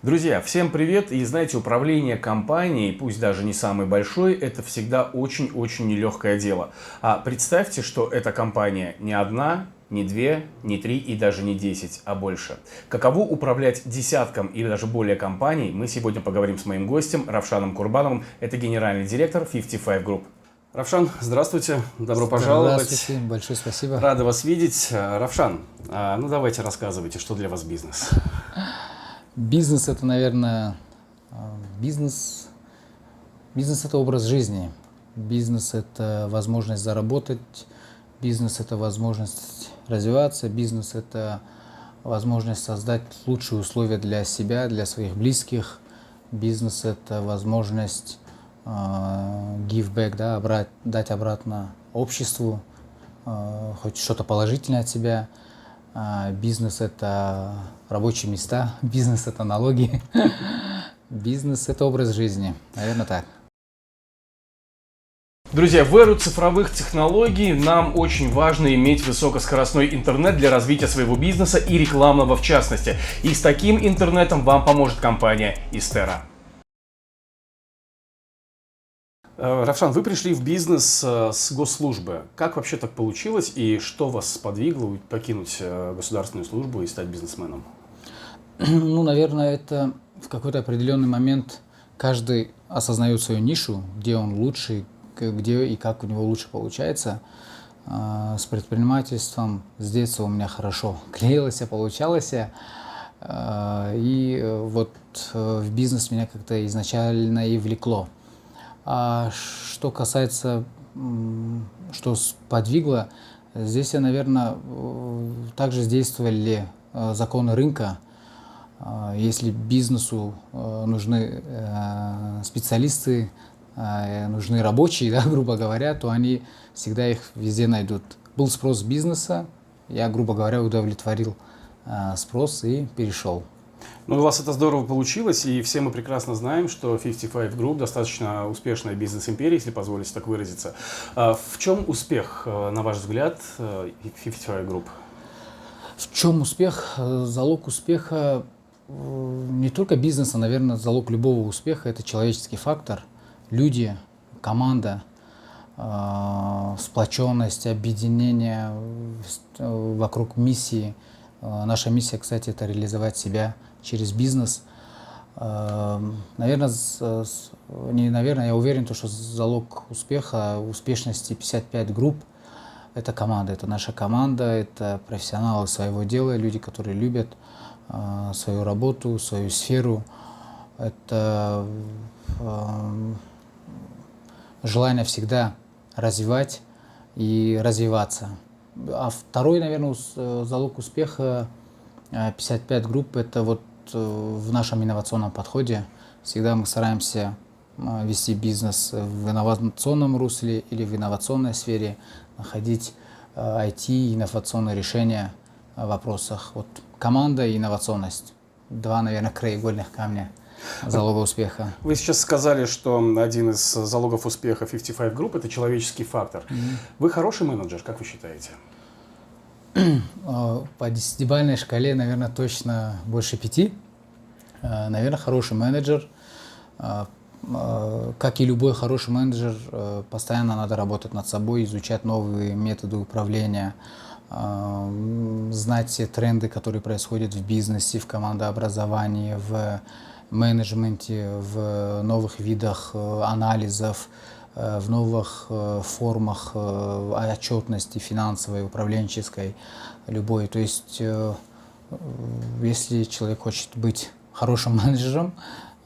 Друзья, всем привет! И знаете, управление компанией, пусть даже не самой большой, это всегда очень-очень нелегкое дело. А представьте, что эта компания не одна, не две, не три и даже не 10, а больше. Каково управлять десятком или даже более компаний, мы сегодня поговорим с моим гостем Равшаном Курбановым. Это генеральный директор 55 Group. Равшан, здравствуйте, добро пожаловать. Здравствуйте, большое спасибо. Рада вас видеть. Равшан, ну давайте рассказывайте, что для вас бизнес. Бизнес это, наверное, бизнес это образ жизни. Бизнес это возможность заработать, бизнес это возможность развиваться, бизнес это возможность создать лучшие условия для себя, для своих близких. Бизнес это возможность give back, да, дать обратно обществу, хоть что-то положительное от себя. Бизнес – это рабочие места, бизнес – это налоги, бизнес – это образ жизни, наверное, так. Друзья, в эру цифровых технологий нам очень важно иметь высокоскоростной интернет для развития своего бизнеса и рекламного в частности. И с таким интернетом вам поможет компания Истера. Равшан, вы пришли в бизнес с госслужбы. Как вообще так получилось и что вас сподвигло покинуть государственную службу и стать бизнесменом? Ну, наверное, это в какой-то определенный момент каждый осознает свою нишу, где он лучший, где и как у него лучше получается. С предпринимательством с детства у меня хорошо клеилось, получалось. И вот в бизнес меня как-то изначально и влекло. А что касается, что сподвигло, здесь, наверное, также действовали законы рынка. Если бизнесу нужны специалисты, нужны рабочие, да, грубо говоря, то они всегда их везде найдут. Был спрос бизнеса, я, грубо говоря, удовлетворил спрос и перешел. Ну, у вас это здорово получилось, и все мы прекрасно знаем, что 55 Group достаточно успешная бизнес-империя, если позволите так выразиться. В чем успех, на ваш взгляд, 55 Group? В чем успех? Залог успеха не только бизнеса, наверное, залог любого успеха – это человеческий фактор. Люди, команда, сплоченность, объединение вокруг миссии. Наша миссия, кстати, это реализовать себя через бизнес. Наверное, я уверен, что залог успеха, успешности 55 групп – это команда, это наша команда, это профессионалы своего дела, люди, которые любят свою работу, свою сферу. Это желание всегда развивать и развиваться. А второй, наверное, залог успеха 55 групп – это вот в нашем инновационном подходе. Всегда мы стараемся вести бизнес в инновационном русле или в инновационной сфере, находить IT, инновационные решения в вопросах. Вот команда и инновационность – два, наверное, краеугольных камня залога успеха. Вы сейчас сказали, что один из залогов успеха 55 Group – это человеческий фактор. Вы хороший менеджер, как вы считаете? По десятибалльной шкале, наверное, точно больше 5. Наверное, хороший менеджер. Как и любой хороший менеджер, постоянно надо работать над собой, изучать новые методы управления, знать все тренды, которые происходят в бизнесе, в командообразовании, в менеджменте, в новых видах анализов, в новых формах отчетности финансовой, управленческой, любой. То есть, если человек хочет быть хорошим менеджером,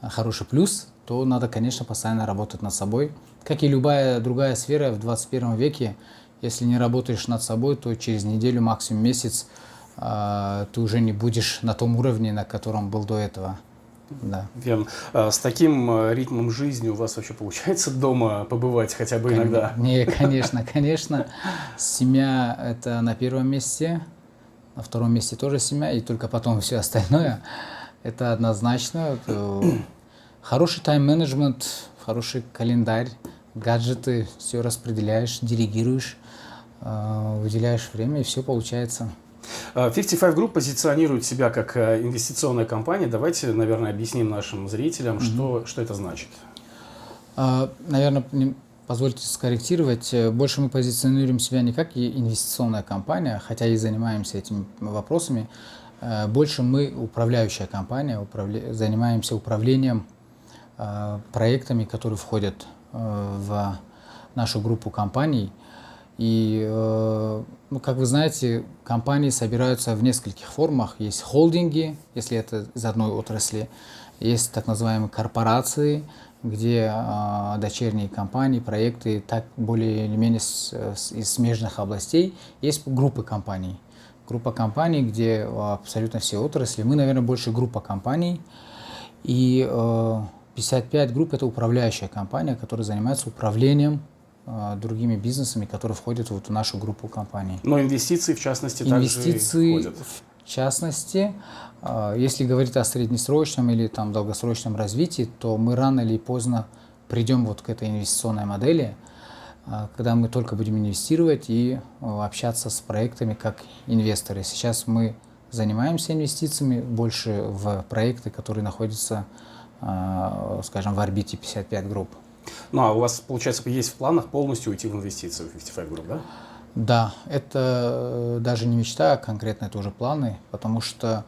хороший плюс, то надо, конечно, постоянно работать над собой. Как и любая другая сфера в 21 веке, если не работаешь над собой, то через неделю, максимум месяц, ты уже не будешь на том уровне, на котором был до этого. Да. Верно. С таким ритмом жизни у вас вообще получается дома побывать хотя бы иногда? Не, конечно. Семья – это на первом месте, на втором месте тоже семья, и только потом все остальное. Это однозначно. Хороший тайм-менеджмент, хороший календарь, гаджеты, все распределяешь, делегируешь, выделяешь время, и все получается. 55 Group позиционирует себя как инвестиционная компания. Давайте, наверное, объясним нашим зрителям, что это значит. Наверное, позвольте скорректировать. Больше мы позиционируем себя не как инвестиционная компания, хотя и занимаемся этими вопросами. Больше мы управляющая компания, занимаемся управлением проектами, которые входят в нашу группу компаний. И, как вы знаете, компании собираются в нескольких формах. Есть холдинги, если это из одной отрасли, есть так называемые корпорации, где дочерние компании, проекты так более или менее из смежных областей. Есть группы компаний. Группа компаний, где абсолютно все отрасли. Мы, наверное, больше группа компаний. И 55 Group – это управляющая компания, которая занимается управлением другими бизнесами, которые входят в нашу группу компаний. Но инвестиции, в частности, инвестиции, также входят. В частности, если говорить о среднесрочном или там, долгосрочном развитии, то мы рано или поздно придем вот к этой инвестиционной модели, когда мы только будем инвестировать и общаться с проектами как инвесторы. Сейчас мы занимаемся инвестициями больше в проекты, которые находятся, скажем, в орбите 55 Group. Ну, а у вас, получается, есть в планах полностью уйти в инвестиции в 55 Group, да? Да, это даже не мечта, а конкретно это уже планы, потому что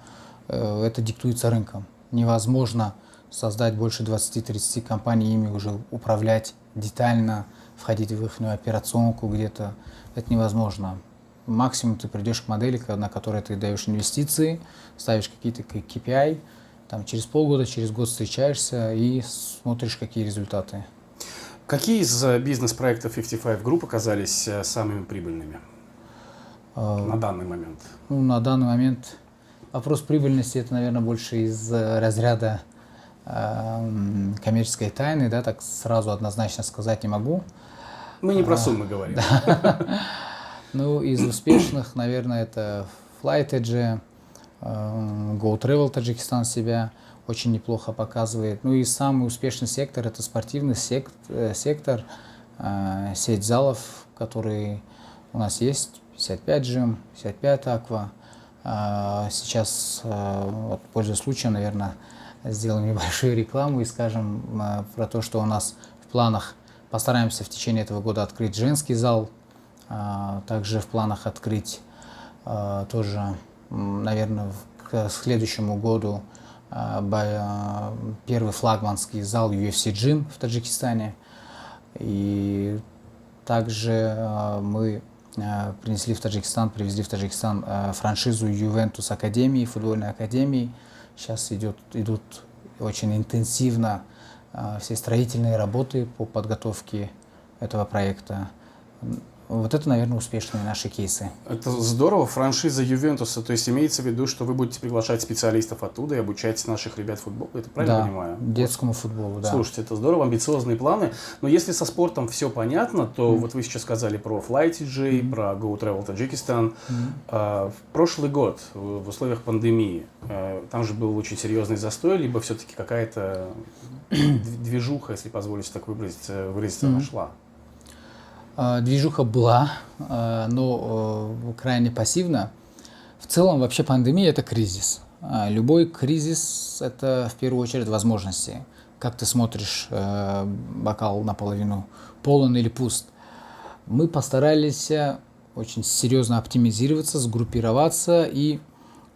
это диктуется рынком. Невозможно создать больше 20-30 компаний, ими уже управлять детально, входить в их операционку где-то. Это невозможно. Максимум ты придешь к модели, на которой ты даешь инвестиции, ставишь какие-то KPI, там, через полгода, через год встречаешься и смотришь, какие результаты. Какие из бизнес-проектов 55 Group оказались самыми прибыльными на данный момент? Ну, на данный момент вопрос прибыльности – это, наверное, больше из разряда коммерческой тайны, да, так сразу однозначно сказать не могу. Мы не про суммы говорим. Ну, из успешных, наверное, это FlightEdge, GoTravel Таджикистан себя очень неплохо показывает. Ну и самый успешный сектор – это спортивный сектор, сеть залов, которые у нас есть, 55 Gym, 55 Aqua. Сейчас, вот, пользуясь случаем, наверное, сделаем небольшую рекламу и скажем про то, что у нас в планах, постараемся в течение этого года открыть женский зал, также в планах открыть тоже, наверное, к следующему году первый флагманский зал UFC Gym в Таджикистане. И также мы привезли в Таджикистан франшизу Juventus Академии, футбольной академии. Сейчас идут очень интенсивно все строительные работы по подготовке этого проекта. Вот это, наверное, успешные наши кейсы. Это здорово. Франшиза Ювентуса, то есть имеется в виду, что вы будете приглашать специалистов оттуда и обучать наших ребят футболу? Это правильно понимаю? Детскому футболу, да. Слушайте, это здорово, амбициозные планы. Но если со спортом все понятно, то вот вы сейчас сказали про FlightEdge, про GoTravel Таджикистан. В прошлый год в условиях пандемии там же был очень серьезный застой, либо все-таки какая-то движуха, если позволите так выразиться, нашла? Движуха была, но крайне пассивно. В целом, вообще пандемия – это кризис. Любой кризис – это в первую очередь возможности. Как ты смотришь, бокал наполовину полон или пуст. Мы постарались очень серьезно оптимизироваться, сгруппироваться и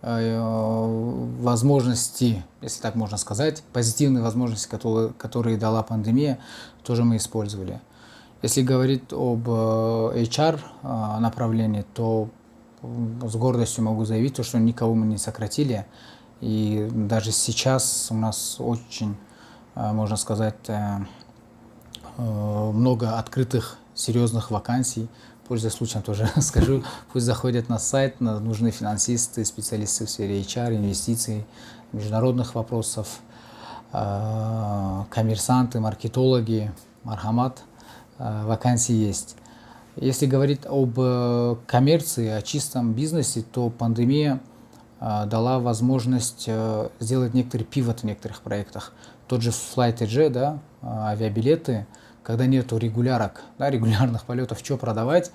возможности, если так можно сказать, позитивные возможности, которые дала пандемия, тоже мы использовали. Если говорить об HR направлении, то с гордостью могу заявить, что никого мы не сократили. И даже сейчас у нас очень, можно сказать, много открытых серьезных вакансий. Пользуясь случаем тоже скажу, пусть заходят на сайт, нужны финансисты, специалисты в сфере HR, инвестиций, международных вопросов, коммерсанты, маркетологи, мархамат. Вакансии есть. Если говорить об коммерции, о чистом бизнесе, то пандемия дала возможность сделать некоторый пивот в некоторых проектах. Тот же FlightEdge, да, авиабилеты, когда нету регулярных полетов, что продавать,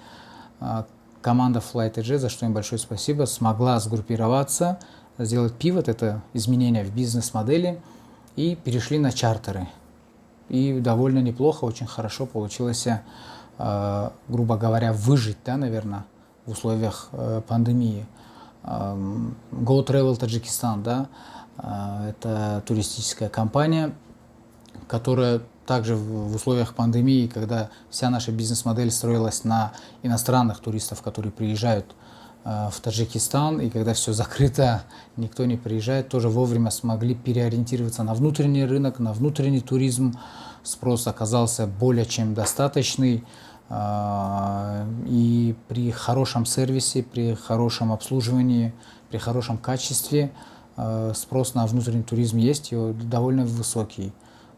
команда FlightEdge, за что им большое спасибо, смогла сгруппироваться, сделать пивот, это изменение в бизнес-модели, и перешли на чартеры. И довольно неплохо, очень хорошо получилось, грубо говоря, выжить, да, наверное, в условиях пандемии. Go Travel Tajikistan, да, это туристическая компания, которая также в условиях пандемии, когда вся наша бизнес-модель строилась на иностранных туристов, которые приезжают в Таджикистан, и когда все закрыто, никто не приезжает, тоже вовремя смогли переориентироваться на внутренний рынок, на внутренний туризм. Спрос оказался более чем достаточный, и при хорошем сервисе, при хорошем обслуживании, при хорошем качестве спрос на внутренний туризм есть, и довольно высокий.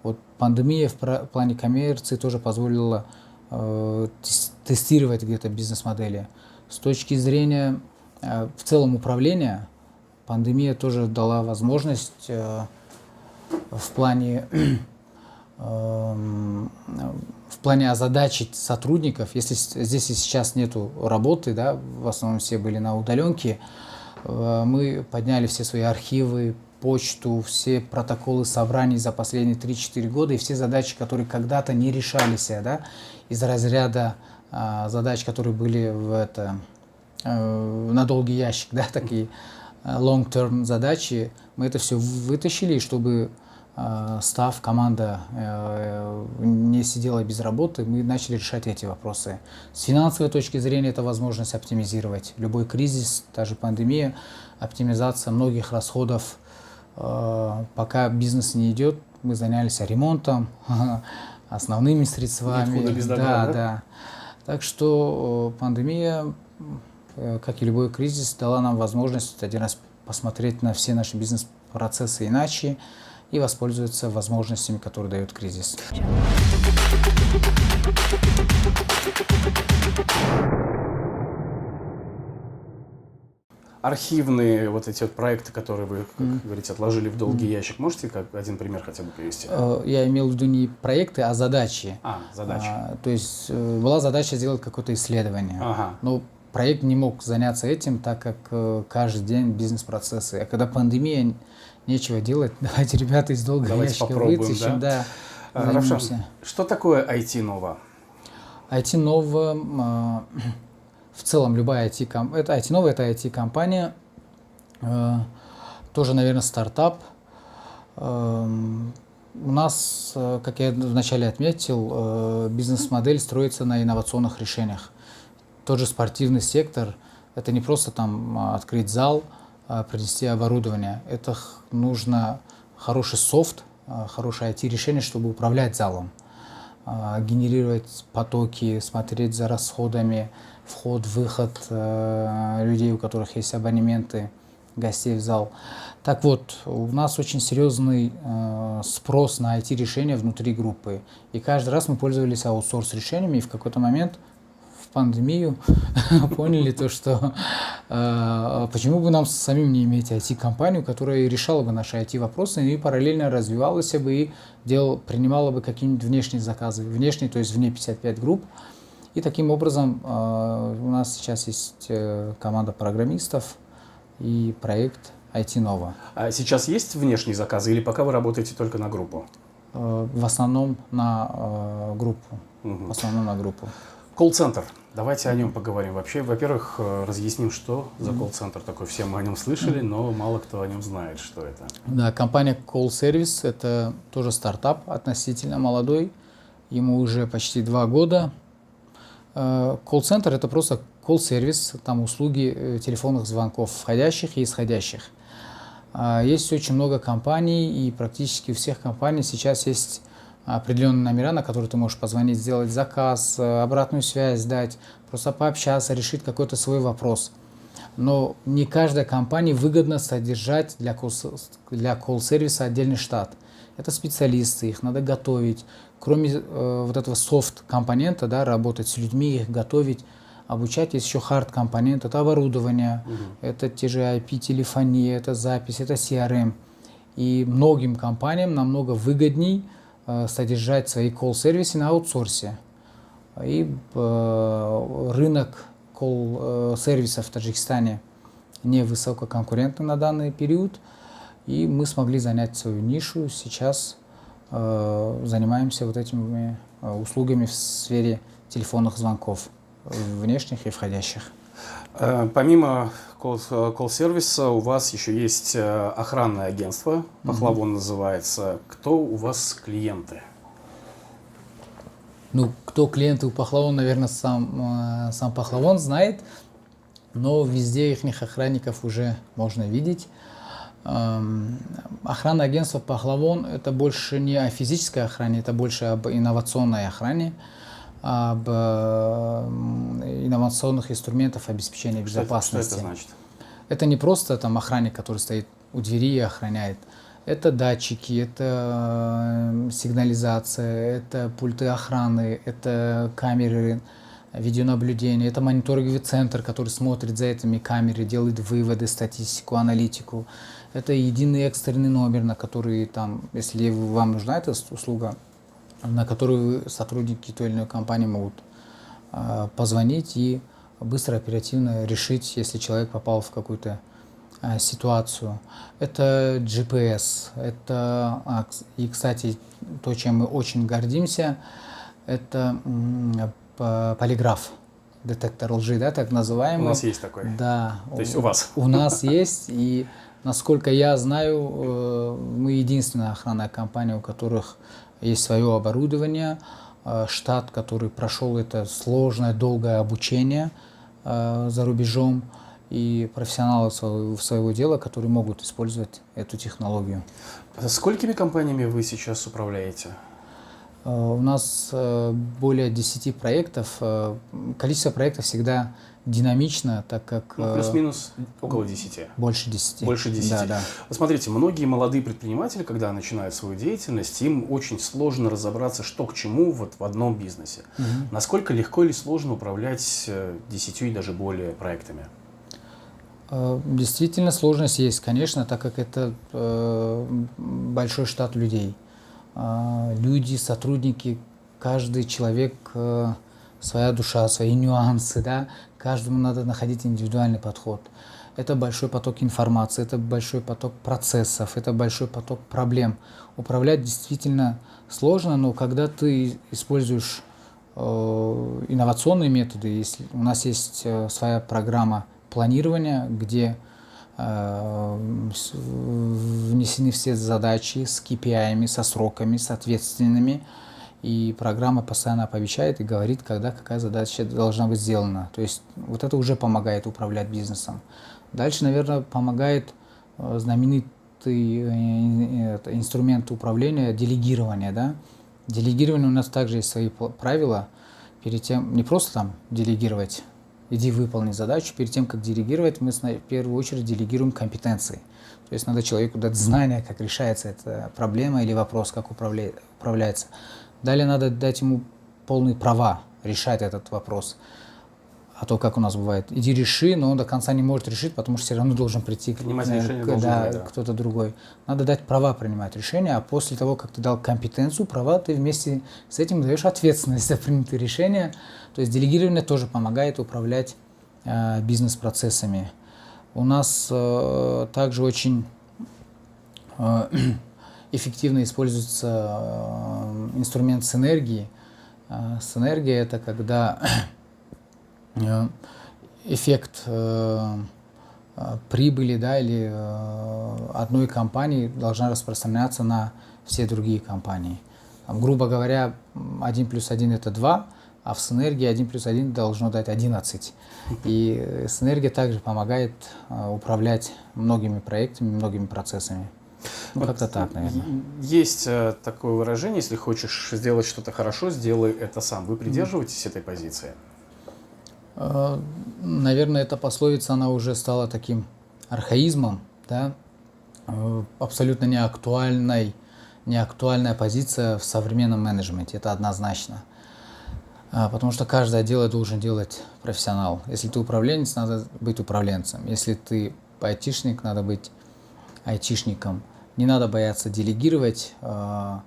Вот пандемия в плане коммерции тоже позволила тестировать где-то бизнес-модели. С точки зрения в целом управления, пандемия тоже дала возможность в плане озадачить сотрудников. Если здесь и сейчас нету работы, да, в основном все были на удаленке, мы подняли все свои архивы, почту, все протоколы собраний за последние 3-4 года и все задачи, которые когда-то не решались, да, из разряда задач, которые были на долгий ящик, да, такие long-term задачи, мы это все вытащили, чтобы став, команда не сидела без работы, мы начали решать эти вопросы. С финансовой точки зрения это возможность оптимизировать любой кризис, даже пандемия, оптимизация многих расходов. Пока бизнес не идет, мы занялись ремонтом, основными средствами. Ниоткуда без добра, да. Так что пандемия, как и любой кризис, дала нам возможность один раз посмотреть на все наши бизнес-процессы иначе и воспользоваться возможностями, которые дает кризис. Архивные вот эти вот проекты, которые вы, как говорите, отложили в долгий ящик, можете как один пример хотя бы привести? Я имел в виду не проекты, а задачи. Задачи. То есть была задача сделать какое-то исследование. Но проект не мог заняться этим, так как каждый день бизнес-процессы. А когда пандемия, нечего делать, давайте, ребята, из долгого ящика вытащим. Да? Равшан, что такое IT-Nova? IT-Nova, в целом любая IT-Nova, это IT-компания, тоже, наверное, стартап. У нас, как я вначале отметил, бизнес-модель строится на инновационных решениях. Тот же спортивный сектор – это не просто там открыть зал, принести оборудование. Это нужно хороший софт, хорошее IT-решение, чтобы управлять залом, генерировать потоки, смотреть за расходами, вход-выход людей, у которых есть абонементы, гостей в зал. Так вот, у нас очень серьезный спрос на IT-решения внутри группы. И каждый раз мы пользовались аутсорс-решениями, и в какой-то момент в пандемию поняли то, что почему бы нам самим не иметь IT-компанию, которая решала бы наши IT-вопросы и параллельно развивалась бы и принимала бы какие-нибудь внешние заказы, внешние, то есть вне 55 групп. И таким образом у нас сейчас есть команда программистов и проект IT-Nova. А сейчас есть внешние заказы или пока вы работаете только на группу? В основном на группу. В основном на группу. Колл-центр. Давайте о нем поговорим. Вообще, во-первых, разъясним, что за колл-центр такой. Все мы о нем слышали, но мало кто о нем знает, что это. Да, компания Call Service – это тоже стартап, относительно молодой. Ему уже почти 2 года. Колл-центр – это просто колл-сервис, там услуги телефонных звонков входящих и исходящих. Есть очень много компаний, и практически у всех компаний сейчас есть определенные номера, на которые ты можешь позвонить, сделать заказ, обратную связь дать, просто пообщаться, решить какой-то свой вопрос. Но не каждой компании выгодно содержать для колл-сервиса отдельный штат. Это специалисты, их надо готовить. Кроме вот этого софт-компонента, да, работать с людьми, их готовить, обучать, есть еще хард-компонент, это оборудование, это те же IP-телефония, это запись, это CRM. И многим компаниям намного выгодней содержать свои колл-сервисы на аутсорсе. И рынок колл-сервисов в Таджикистане не высококонкурентны на данный период, и мы смогли занять свою нишу. Сейчас занимаемся вот этими услугами в сфере телефонных звонков, внешних и входящих. Помимо колл-сервиса у вас еще есть охранное агентство, Пахлавон называется. Кто у вас клиенты? Ну, кто клиенты у Пахлавон, наверное, сам Пахлавон знает, но везде их охранников уже можно видеть. Охранное агентство Пахлавон — это больше не о физической охране, это больше об инновационной охране, об инновационных инструментах обеспечения безопасности. Что это значит? Это не просто там охранник, который стоит у двери и охраняет. Это датчики, это сигнализация, это пульты охраны, это камеры видеонаблюдения, это мониторинговый центр, который смотрит за этими камерами, делает выводы, статистику, аналитику. Это единый экстренный номер, на который там, если вам нужна эта услуга, на которую сотрудники той или иной компании могут позвонить и быстро, оперативно решить, если человек попал в какую-то ситуацию. Это GPS, это, и, кстати, то, чем мы очень гордимся, это полиграф, детектор лжи, да, так называемый. У нас есть такой. Да. То есть у вас. У нас есть, и насколько я знаю, мы единственная охранная компания, у которых есть свое оборудование, штат, который прошел это сложное, долгое обучение за рубежом, и профессионалы своего дела, которые могут использовать эту технологию. Сколькими компаниями вы сейчас управляете? У нас более 10 проектов. Количество проектов всегда динамично, так как... Плюс-минус около 10. Больше 10. Больше 10. Да, да. Смотрите, многие молодые предприниматели, когда начинают свою деятельность, им очень сложно разобраться, что к чему вот в одном бизнесе. Насколько легко или сложно управлять 10 и даже более проектами? Действительно, сложность есть, конечно, так как это большой штат людей. Люди, сотрудники, каждый человек, своя душа, свои нюансы, да? Каждому надо находить индивидуальный подход. Это большой поток информации, это большой поток процессов, это большой поток проблем. Управлять действительно сложно, но когда ты используешь инновационные методы, если у нас есть своя программа планирования, где внесены все задачи с KPI, со сроками, с ответственными, и программа постоянно оповещает и говорит, когда какая задача должна быть сделана. То есть вот это уже помогает управлять бизнесом. Дальше, наверное, помогает знаменитый инструмент управления — делегирование. Да? Делегирование у нас также есть свои правила. Перед тем, не просто там делегировать, иди выполни задачу. Перед тем, как делегировать, мы в первую очередь делегируем компетенции. То есть надо человеку дать знания, как решается эта проблема или вопрос, как управляется. Далее надо дать ему полные права решать этот вопрос. А то, как у нас бывает, иди реши, но он до конца не может решить, потому что все равно должен прийти кто-то другой. Надо дать права принимать решения, а после того, как ты дал компетенцию, права, ты вместе с этим даешь ответственность за принятые решения. То есть делегирование тоже помогает управлять бизнес-процессами. У нас также очень эффективно используется инструмент синергии. Синергия — это когда эффект прибыли, да, или одной компании должна распространяться на все другие компании. Там, грубо говоря, 1 плюс 1 это 2, а в синергии 1 плюс 1 должно дать 11. И синергия также помогает управлять многими проектами, многими процессами. Ну, вот как-то так, наверное. Есть такое выражение: если хочешь сделать что-то хорошо, сделай это сам. Вы придерживаетесь этой позиции? Наверное, эта пословица, она уже стала таким архаизмом, да? Абсолютно неактуальная позиция в современном менеджменте, это однозначно. Потому что каждое дело должен делать профессионал. Если ты управленец, надо быть управленцем. Если ты айтишник, надо быть айтишником. Не надо бояться делегировать. Я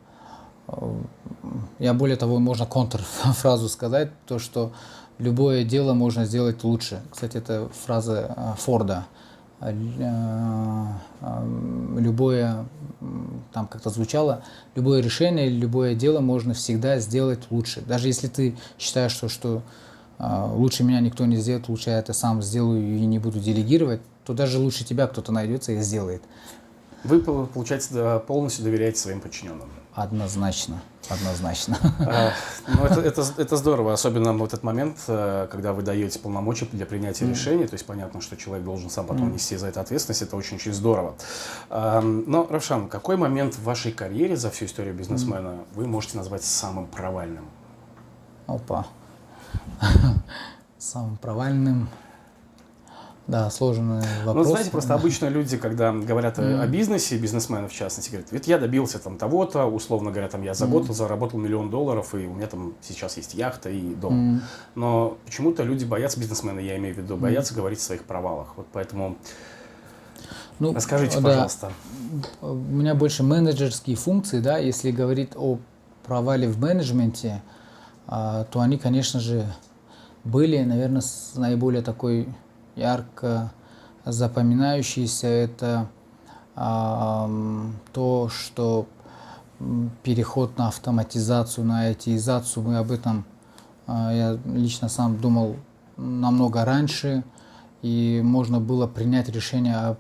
более того, можно контрфразу сказать, то что любое дело можно сделать лучше. Кстати, это фраза Форда. Любое, там как-то звучало, любое решение, любое дело можно всегда сделать лучше. Даже если ты считаешь, что лучше меня никто не сделает, лучше я это сам сделаю и не буду делегировать, то даже лучше тебя кто-то найдется и сделает. Вы, получается, полностью доверяете своим подчиненным? Однозначно, однозначно. Ну, это здорово, особенно вот этот момент, когда вы даете полномочия для принятия решений, то есть понятно, что человек должен сам потом нести за это ответственность, это очень-очень здорово. Но, Равшан, какой момент в вашей карьере за всю историю бизнесмена вы можете назвать самым провальным? Опа. Самым провальным. Да, сложный вопрос. Ну, знаете, просто обычно люди, когда говорят о бизнесе, бизнесмены в частности, говорят, ведь я добился там того-то, условно говоря, там я за год заработал $1 000 000, и у меня там сейчас есть яхта и дом. Но почему-то люди боятся, бизнесмены, я имею в виду, боятся говорить о своих провалах. Вот поэтому расскажите, пожалуйста. У меня больше менеджерские функции, да, если говорить о провале в менеджменте, то они, конечно же, были, наверное, наиболее такой ярко запоминающийся, это то, что переход на автоматизацию, на IT-изацию, мы об этом, я лично сам думал намного раньше, и можно было принять решение о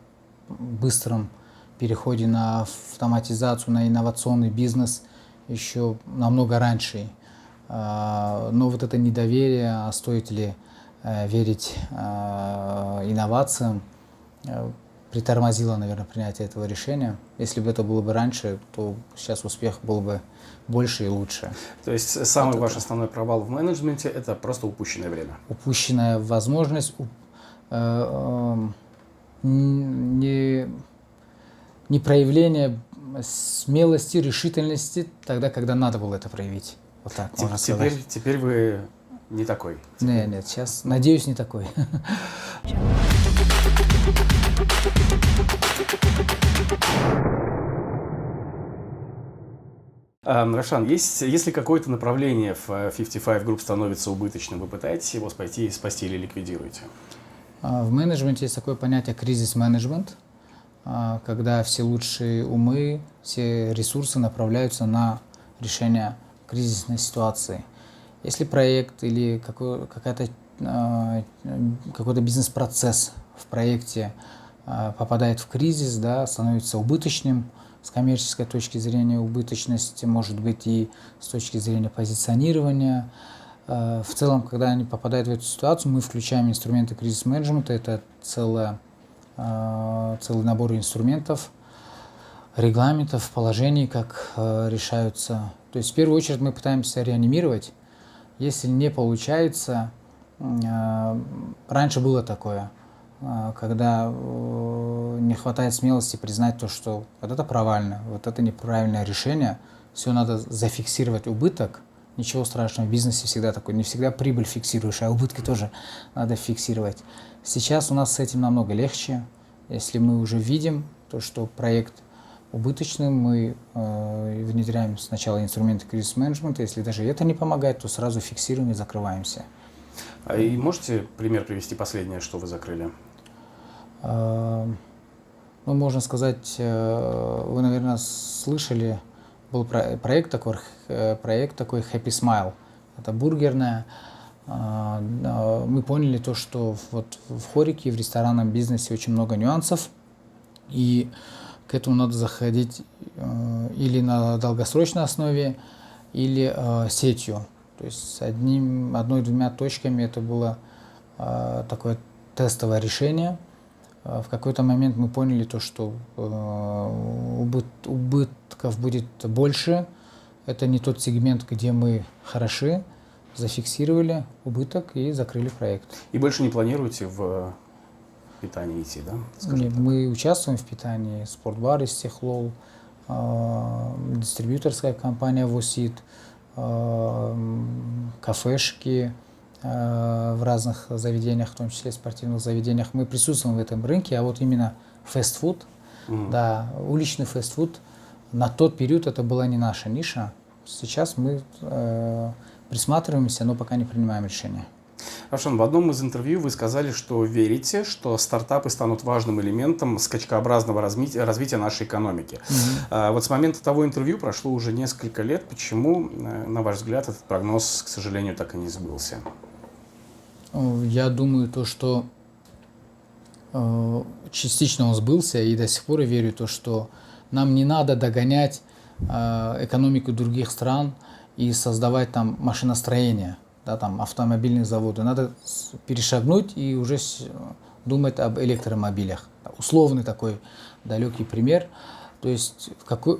быстром переходе на автоматизацию, на инновационный бизнес еще намного раньше. Но вот это недоверие, а стоит ли верить инновациям, притормозило, наверное, принятие этого решения. Если бы это было бы раньше, то сейчас успех был бы больше и лучше. То есть самый ваш основной провал в менеджменте – это просто упущенное время? Упущенная возможность, не проявление смелости, решительности тогда, когда надо было это проявить. Вот так можно сказать. Теперь вы не такой? Нет, сейчас, надеюсь, не такой. Равшан, если какое-то направление в 55 Group становится убыточным, вы пытаетесь его спасти или ликвидируете? В менеджменте есть такое понятие кризис-менеджмент, когда все лучшие умы, все ресурсы направляются на решение кризисной ситуации. Если проект или какой-то бизнес-процесс в проекте попадает в кризис, да, становится убыточным, с коммерческой точки зрения убыточность может быть и с точки зрения позиционирования. В целом, когда они попадают в эту ситуацию, мы включаем инструменты кризис-менеджмента, это целый набор инструментов, регламентов, положений, как решаются. То есть в первую очередь мы пытаемся реанимировать. Если не получается, раньше было такое, когда не хватает смелости признать то, что вот это провально, вот это неправильное решение, все надо зафиксировать убыток. Ничего страшного, в бизнесе всегда такое, не всегда прибыль фиксируешь, а убытки тоже надо фиксировать. Сейчас у нас с этим намного легче. Если мы уже видим то, что проект убыточным, мы внедряем сначала инструменты кризис-менеджмента. Если даже это не помогает, то сразу фиксируем и закрываемся. И можете пример привести последнее, что вы закрыли? Ну, можно сказать, вы, наверное, слышали, был проект такой Happy Smile. Это бургерная. Мы поняли то, что вот в хорике, в ресторанном бизнесе очень много нюансов, и к этому надо заходить или на долгосрочной основе, или сетью. То есть одной-двумя точками это было такое тестовое решение. В какой-то момент мы поняли то, что убытков будет больше. Это не тот сегмент, где мы хороши. Зафиксировали убыток и закрыли проект. И больше не планируете в питании идти, да? Нет, мы участвуем в питании. Спортбар из Техлол, дистрибьюторская компания ВОСИД, кафешки в разных заведениях, в том числе спортивных заведениях. Мы присутствуем в этом рынке, а вот именно фастфуд, да, уличный фастфуд, на тот период это была не наша ниша. Сейчас мы присматриваемся, но пока не принимаем решения. Равшан, в одном из интервью вы сказали, что верите, что стартапы станут важным элементом скачкообразного развития нашей экономики. Вот с момента того интервью прошло уже несколько лет. Почему, на ваш взгляд, этот прогноз, к сожалению, так и не сбылся? Я думаю, что частично он сбылся, и до сих пор я верю, что нам не надо догонять экономику других стран и создавать там машиностроение, да, там автомобильные заводы. Надо перешагнуть и уже думать об электромобилях. Условный такой далекий пример. То есть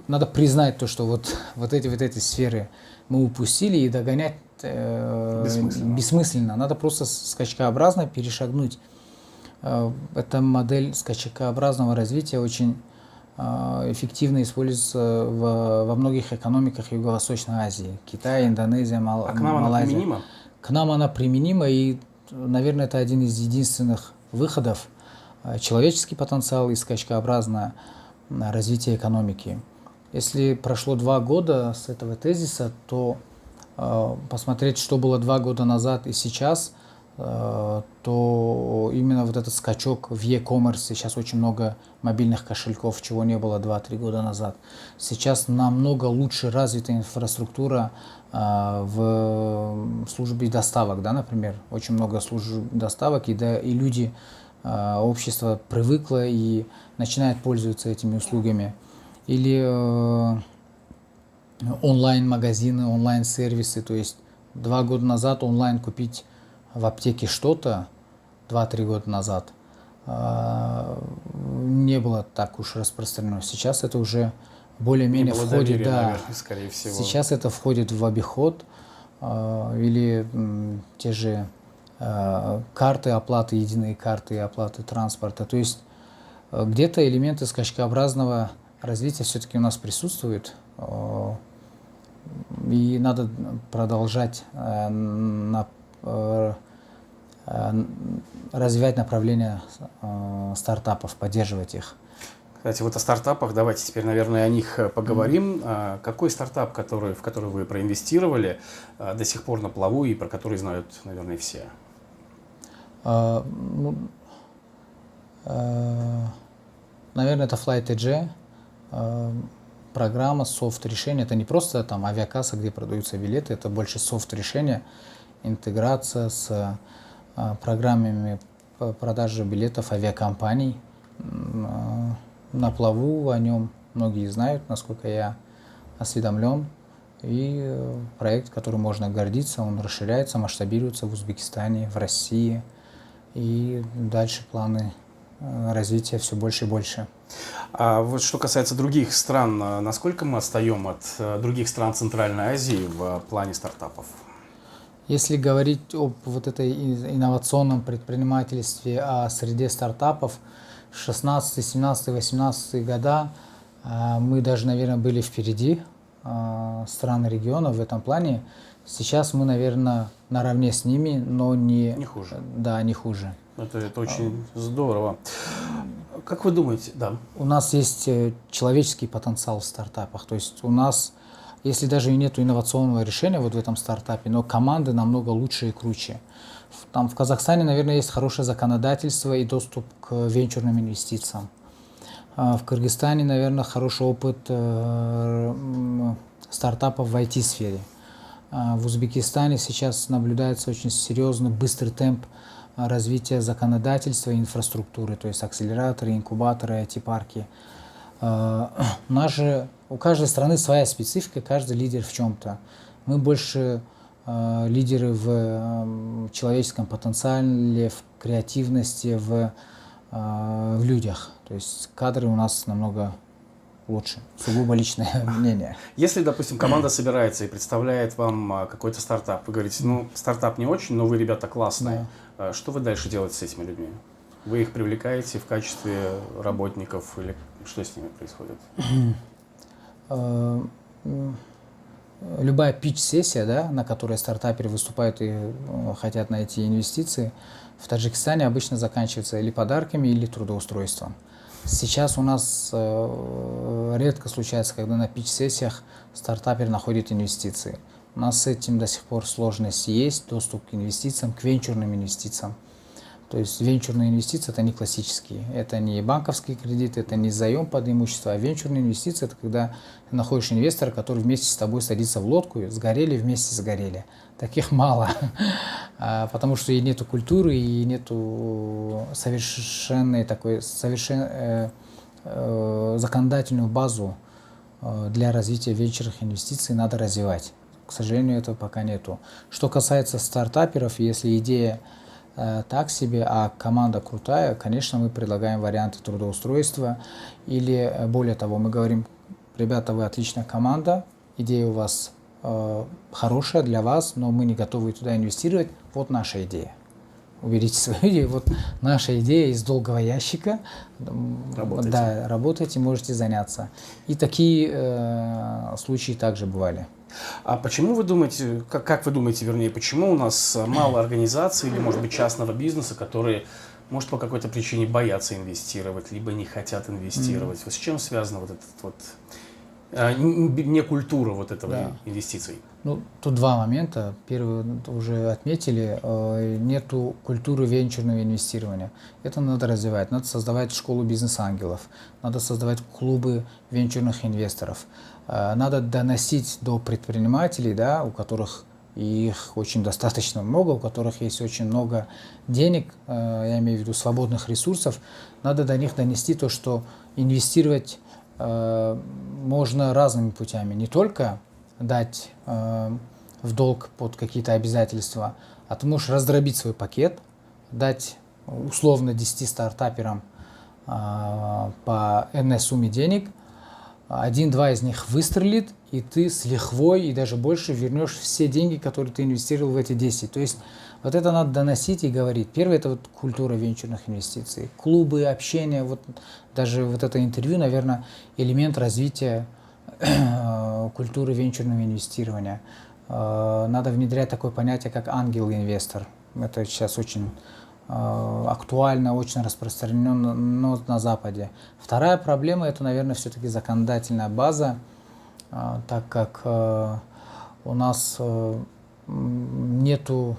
надо признать что вот эти сферы мы упустили, и догонять бессмысленно. Надо просто скачкообразно перешагнуть. Эта модель скачкообразного развития очень эффективно используется во многих экономиках Юго-Восточной Азии. Китай, Индонезия, Малайзия. А к нам она применима? К нам она применима, и, наверное, это один из единственных выходов. Человеческий потенциал и скачкообразное развитие экономики. Если прошло 2 года с этого тезиса, то посмотреть, что было 2 года назад и сейчас, то именно вот этот скачок в e-commerce, сейчас очень много мобильных кошельков, чего не было 2-3 года назад. Сейчас намного лучше развита инфраструктура в службе доставок, да, например, очень много служб доставок, и люди, общество привыкло и начинает пользоваться этими услугами. Или онлайн-магазины, онлайн-сервисы, то есть 2 года назад онлайн купить в аптеке что-то, 2-3 года назад, не было так уж распространено. Сейчас это уже более-менее входит, доверия, да, наверное, скорее всего. Сейчас это входит в обиход, или те же карты оплаты, единые карты оплаты транспорта. То есть где-то элементы скачкообразного развития все-таки у нас присутствуют, и надо продолжать развивать направления стартапов, поддерживать их. Кстати, вот о стартапах, давайте теперь, наверное, о них поговорим. Какой стартап, в который вы проинвестировали, до сих пор на плаву и про который знают, наверное, все? Наверное, это FlightEdge, программа, софт-решение. Это не просто там авиакасса, где продаются билеты, это больше софт-решение, интеграция с программами продажи билетов авиакомпаний. На плаву о нем многие знают, насколько я осведомлен. И проект, которым можно гордиться, он расширяется, масштабируется в Узбекистане, в России. И дальше планы развития все больше и больше. А вот что касается других стран, насколько мы отстаем от других стран Центральной Азии в плане стартапов? Если говорить об вот этой инновационном предпринимательстве, о среде стартапов, 16, 17, 18 года мы даже, наверное, были впереди стран региона в этом плане. Сейчас мы, наверное, наравне с ними, но не хуже. Да, не хуже. Это очень здорово. Как вы думаете, да? У нас есть человеческий потенциал в стартапах. То есть у нас, если даже и нет инновационного решения вот в этом стартапе, но команды намного лучше и круче. Там в Казахстане, наверное, есть хорошее законодательство и доступ к венчурным инвестициям. В Кыргызстане, наверное, хороший опыт стартапов в IT-сфере. В Узбекистане сейчас наблюдается очень серьезный, быстрый темп развития законодательства и инфраструктуры, то есть акселераторы, инкубаторы, IT-парки. У каждой страны своя специфика, каждый лидер в чем-то. Мы больше лидеры в человеческом потенциале, в креативности, в людях. То есть кадры у нас намного лучше. Сугубо личное мнение. Если, допустим, команда собирается и представляет вам какой-то стартап, вы говорите, ну, стартап не очень, но вы, ребята, классные. Да. Что вы дальше делаете с этими людьми? Вы их привлекаете в качестве работников или что с ними происходит? Любая питч-сессия, да, на которой стартаперы выступают и хотят найти инвестиции, в Таджикистане обычно заканчивается или подарками, или трудоустройством. Сейчас у нас редко случается, когда на питч-сессиях стартапер находит инвестиции. У нас с этим до сих пор сложность есть, доступ к инвестициям, к венчурным инвестициям. То есть венчурные инвестиции – это не классические, это не банковский кредит, это не заем под имущество, а венчурные инвестиции – это когда ты находишь инвестора, который вместе с тобой садится в лодку, сгорели, вместе сгорели. Таких мало, потому что и нету культуры, и нету совершенной такой, законодательную базу для развития венчурных инвестиций надо развивать. К сожалению, этого пока нету. Что касается стартаперов, если идея так себе, а команда крутая, конечно, мы предлагаем варианты трудоустройства. Или, более того, мы говорим: ребята, вы отличная команда, идея у вас хорошая для вас, но мы не готовы туда инвестировать. Вот наша идея. Уберите свою идею. Вот наша идея из долгого ящика. Работайте. Да, работайте, можете заняться. И такие случаи также бывали. А почему вы думаете, как вы думаете, вернее, почему у нас мало организаций или, может быть, частного бизнеса, которые, может, по какой-то причине боятся инвестировать, либо не хотят инвестировать? Вот с чем связана вот эта вот не культура вот этого инвестиций? Ну, тут два момента. Первый уже отметили, нету культуры венчурного инвестирования. Это надо развивать. Надо создавать школу бизнес-ангелов, надо создавать клубы венчурных инвесторов. Надо доносить до предпринимателей, да, у которых их очень достаточно много, у которых есть очень много денег, я имею в виду свободных ресурсов. Надо до них донести то, что инвестировать можно разными путями. Не только дать в долг под какие-то обязательства, а ты можешь раздробить свой пакет, дать условно 10 стартаперам по энной сумме денег, один-два из них выстрелит, и ты с лихвой и даже больше вернешь все деньги, которые ты инвестировал в эти 10. То есть вот это надо доносить и говорить. Первое – это вот культура венчурных инвестиций. Клубы, общение, вот даже вот это интервью, наверное, элемент развития культуры венчурного инвестирования. Надо внедрять такое понятие, как ангел-инвестор. Это сейчас очень актуально, очень распространено на Западе. Вторая проблема – это, наверное, все-таки законодательная база, так как у нас нету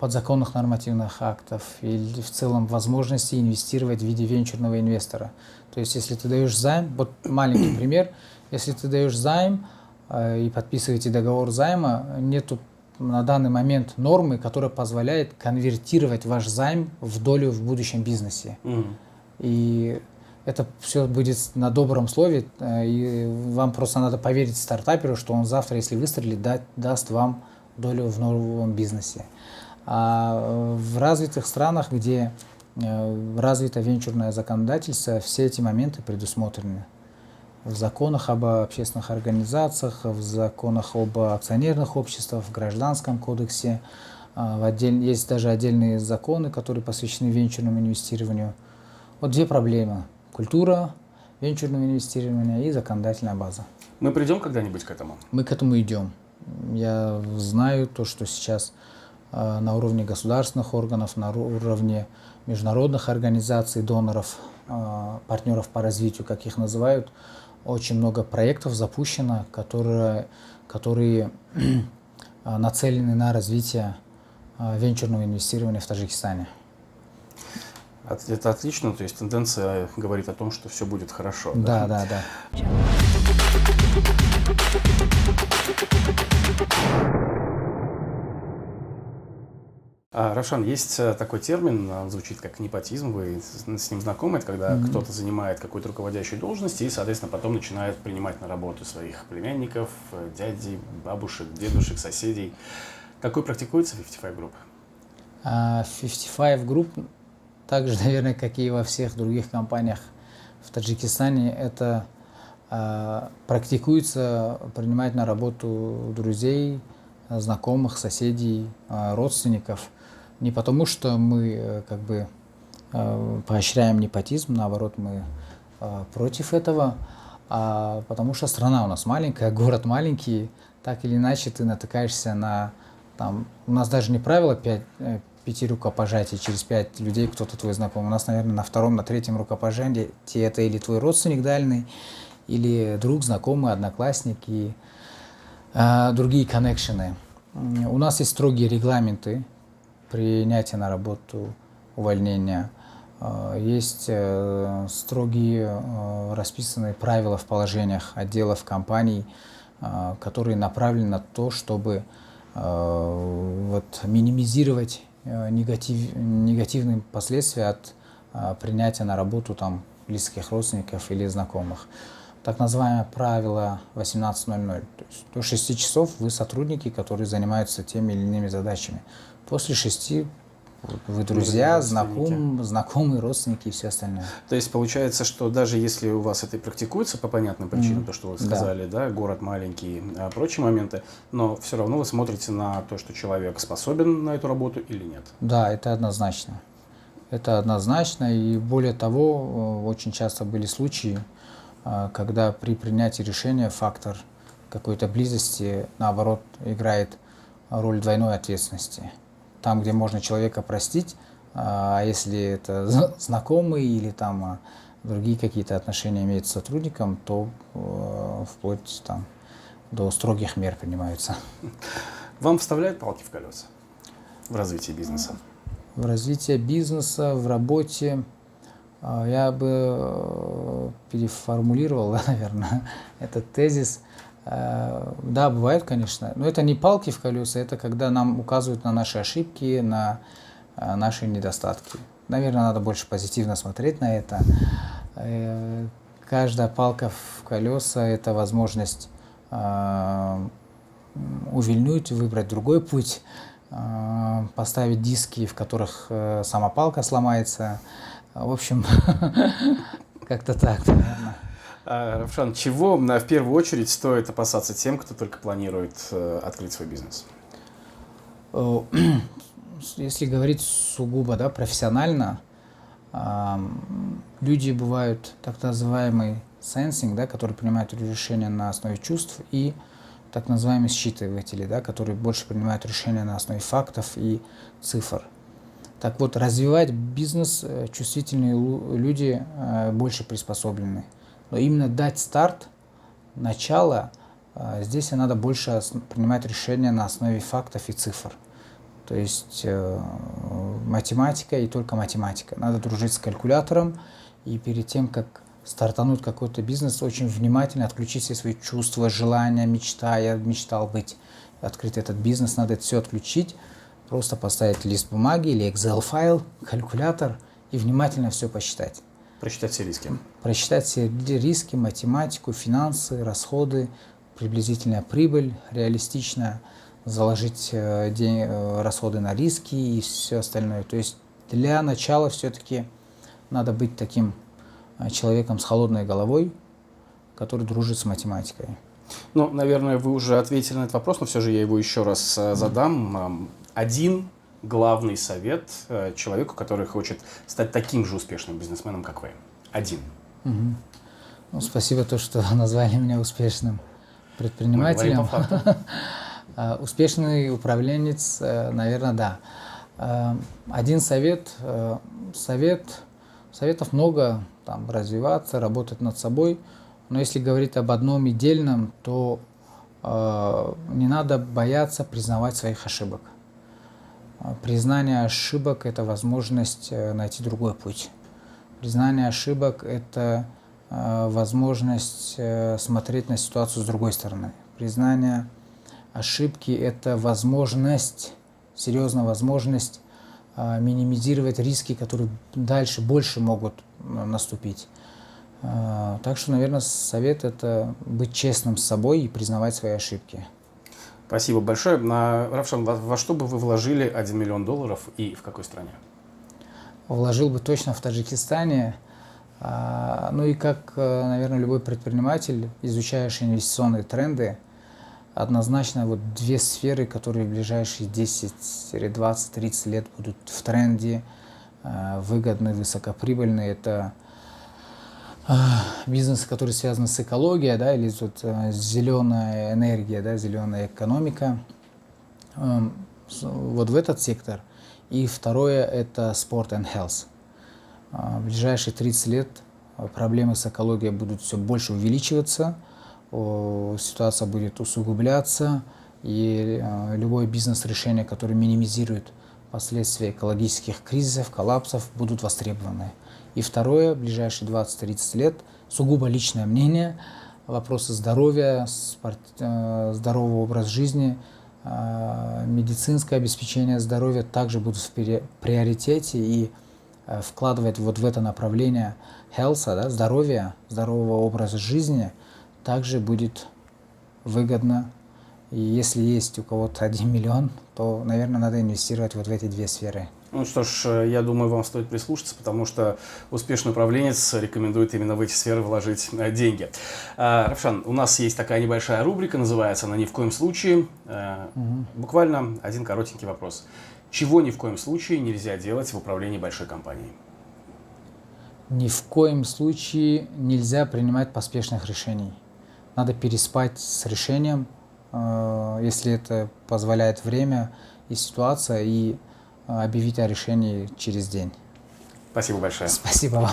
подзаконных нормативных актов или в целом возможности инвестировать в виде венчурного инвестора. То есть, если ты даешь займ, вот маленький пример, если ты даешь займ и подписываете договор займа, нету на данный момент нормы, которая позволяет конвертировать ваш займ в долю в будущем бизнесе. И это все будет на добром слове, и вам просто надо поверить стартаперу, что он завтра, если выстрелит, даст вам долю в новом бизнесе. А в развитых странах, где развито венчурное законодательство, все эти моменты предусмотрены. В законах об общественных организациях, в законах об акционерных обществах, в Гражданском кодексе. Есть даже отдельные законы, которые посвящены венчурному инвестированию. Вот две проблемы. Культура венчурного инвестирования и законодательная база. Мы придем когда-нибудь к этому? Мы к этому идем. Я знаю то, что сейчас на уровне государственных органов, на уровне международных организаций, доноров, партнеров по развитию, как их называют, очень много проектов запущено, которые нацелены на развитие венчурного инвестирования в Таджикистане. Это отлично, то есть тенденция говорит о том, что все будет хорошо. Да. Равшан, есть такой термин, он звучит как непотизм, вы с ним знакомы, это когда кто-то занимает какую-то руководящую должность и, соответственно, потом начинает принимать на работу своих племянников, дядей, бабушек, дедушек, соседей. Такой практикуется в 55 Group? 55 Group, так же, наверное, как и во всех других компаниях в Таджикистане, это практикуется принимать на работу друзей, знакомых, соседей, родственников. Не потому, что мы как бы поощряем непотизм, наоборот, мы против этого, а потому что страна у нас маленькая, город маленький, так или иначе ты натыкаешься на... у нас даже не правило 5 рукопожатий через 5 людей, кто-то твой знакомый. У нас, наверное, на втором, на третьем рукопожатии это или твой родственник дальний, или друг, знакомый, одноклассник. И другие коннекшены. У нас есть строгие регламенты принятия на работу, увольнения. Есть строгие расписанные правила в положениях отделов компаний, которые направлены на то, чтобы минимизировать негативные последствия от принятия на работу там, близких родственников или знакомых. Так называемое правило 18:00. То есть до 6 часов вы сотрудники, которые занимаются теми или иными задачами. После 6 вы друзья, знакомые, родственники и все остальное. То есть получается, что даже если у вас это и практикуется по понятным причинам, то, что вы сказали, да, город маленький, прочие моменты, но все равно вы смотрите на то, что человек способен на эту работу или нет. Да, это однозначно. Это однозначно, и более того, очень часто были случаи, когда при принятии решения фактор какой-то близости, наоборот, играет роль двойной ответственности. Там, где можно человека простить, а если это знакомый или там другие какие-то отношения имеют с сотрудником, то вплоть там, до строгих мер принимаются. Вам вставляют палки в колеса в развитии бизнеса? В развитии бизнеса, в работе я бы переформулировал, наверное, этот тезис. Да, бывает, конечно, но это не палки в колеса, это когда нам указывают на наши ошибки, на наши недостатки. Наверное, надо больше позитивно смотреть на это. Каждая палка в колеса – это возможность увильнуть, выбрать другой путь, поставить диски, в которых сама палка сломается. В общем, как-то так, наверное. Равшан, чего в первую очередь стоит опасаться тем, кто только планирует открыть свой бизнес? Если говорить сугубо профессионально, люди бывают так называемый сенсинг, который принимает решения на основе чувств, и так называемые считыватели, которые больше принимают решения на основе фактов и цифр. Так вот, развивать бизнес чувствительные люди больше приспособлены. Но именно дать старт, начало, здесь надо больше принимать решения на основе фактов и цифр. То есть математика и только математика. Надо дружить с калькулятором, и перед тем, как стартануть какой-то бизнес, очень внимательно отключить все свои чувства, желания, мечта. Я мечтал открыть этот бизнес, надо это все отключить. Просто поставить лист бумаги или Excel-файл, калькулятор и внимательно все посчитать. Просчитать все риски. Просчитать все риски, математику, финансы, расходы, приблизительная прибыль, реалистично заложить расходы на риски и все остальное. То есть для начала все-таки надо быть таким человеком с холодной головой, который дружит с математикой. Ну, наверное, вы уже ответили на этот вопрос, но все же я его еще раз задам. Один главный совет человеку, который хочет стать таким же успешным бизнесменом, как вы. Один. Ну, спасибо, что назвали меня успешным предпринимателем. Успешный управленец, наверное, да. Один совет. Советов много. Развиваться, работать над собой. Но если говорить об одном идеальном, то не надо бояться признавать своих ошибок. Признание ошибок – это возможность найти другой путь. Признание ошибок – это возможность смотреть на ситуацию с другой стороны. Признание ошибки – это возможность, серьезная возможность минимизировать риски, которые дальше больше могут наступить. Так что, наверное, совет – это быть честным с собой и признавать свои ошибки. Спасибо большое. Равшан, во что бы вы вложили $1 миллион и в какой стране? Вложил бы точно в Таджикистане. Ну и как, наверное, любой предприниматель, изучаешь инвестиционные тренды, однозначно две сферы, которые в ближайшие 10, 20, 30 лет будут в тренде, выгодны, высокоприбыльны. Это бизнес, который связан с экологией, или зеленая энергия, зеленая экономика. В этот сектор. И второе – это sport and health. В ближайшие 30 лет проблемы с экологией будут все больше увеличиваться. ситуация будет усугубляться, и любое бизнес-решение, которое минимизирует последствия экологических кризисов, коллапсов, будут востребованы. И второе, в ближайшие 20-30 лет, сугубо личное мнение, вопросы здоровья, здорового образа жизни, медицинское обеспечение здоровья также будут в приоритете, и вкладывать вот в это направление health, да, здоровья, здорового образа жизни также будет выгодно. И если есть у кого-то 1 миллион, то, наверное, надо инвестировать вот в эти две сферы. Ну что ж, я думаю, вам стоит прислушаться, потому что успешный управленец рекомендует именно в эти сферы вложить деньги. Равшан, у нас есть такая небольшая рубрика, называется она «Ни в коем случае». Буквально один коротенький вопрос. Чего ни в коем случае нельзя делать в управлении большой компанией? Ни в коем случае нельзя принимать поспешных решений. Надо переспать с решением, если это позволяет время и ситуация, и объявить о решении через день. Спасибо большое. Спасибо вам.